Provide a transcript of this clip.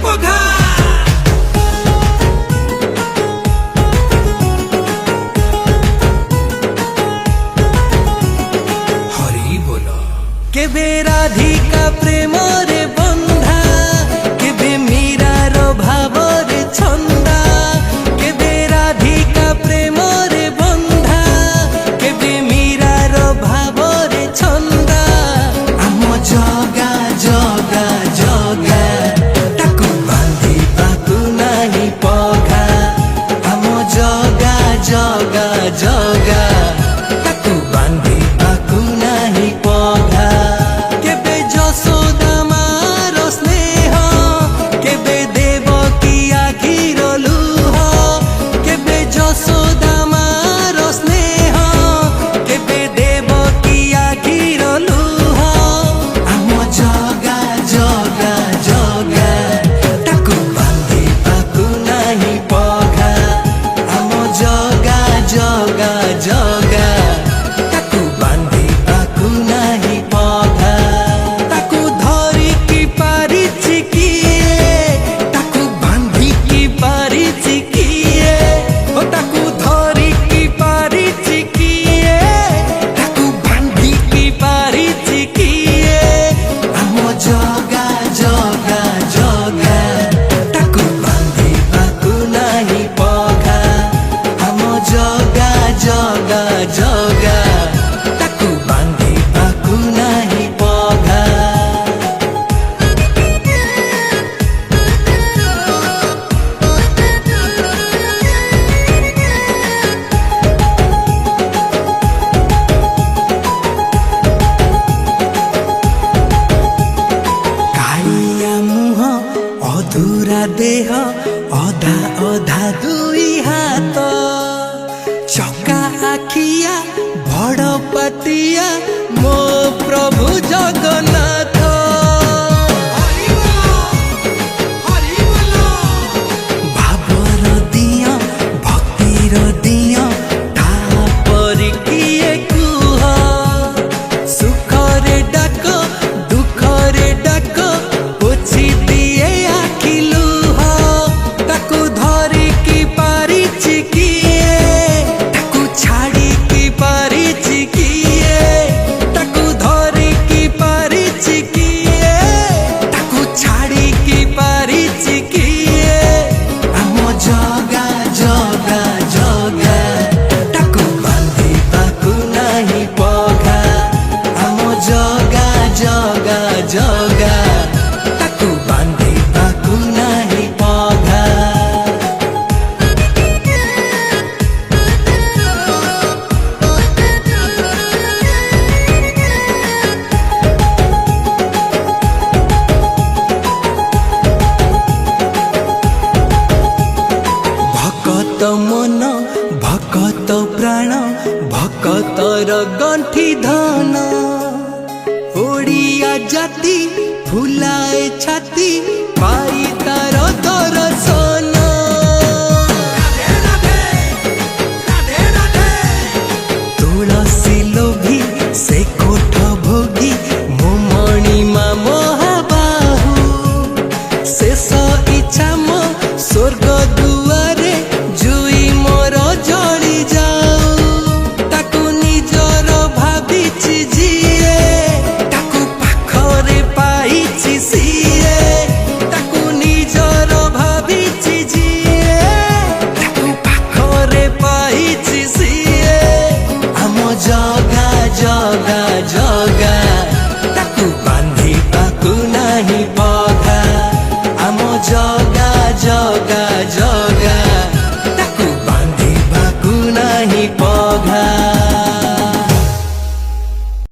पघा हरि बोल केबे राधिका प्रेम रे बंधा केबे मीरा रो भाव रे छंदा केबे राधिका प्रेम रे बंधा केबे मीरा रो भाव रे छंदा आम जगा जगा जगा ताकू बांधी बाकू नाही पघा आम जगा जगा जगा ताकू बांधी बाकू नाही पघा केबे जसोदा मार स्नेह केबे देवकी आखिर लुह केबे जसोदा मार स्नेह केबे देवकी आखिर लुह आम जगा जगा जगा ताकू बांधी बाकू नाही पघा आम जगा जगा जगा ताकू बांधी बाकू नाही पघा ताकू धरी की पारिछि किए ताकू बांधी की पारिछि किए ओ ताकू धरी की पारिछि किए ताकू बांधी की पारिछि किए आम जगा जगा जगा ताकू बांधी बाकू नाही पघा आम जगा जगा जगा ताकू बांधी बाकू नाही पघा कालिया मुह अधूरा देह अधा अधा दुई हाथ चका आखिया बड़ पातिया मो प्रभु जगन्नाथ भावर दिया भक्तिर दिया तापर किए कुह सुखरे डाक दुखरे डाक पोछि दिए आखि लुह ताकू धरी की पारिछि किए ताकू छाड़ी की पारिछि किए ताकू धरी की पारिछि किए ताकू छाड़ी की पारिछि किए आम जगा जगा जगा ताकू बांधी बाकू नाही पघा आम जगा जगा जगा ताकू बांधी बाकू नाही पघा भकत मन भकत प्राण भकतर गंठी धन ओडिया जाति फुलाए छाती पाई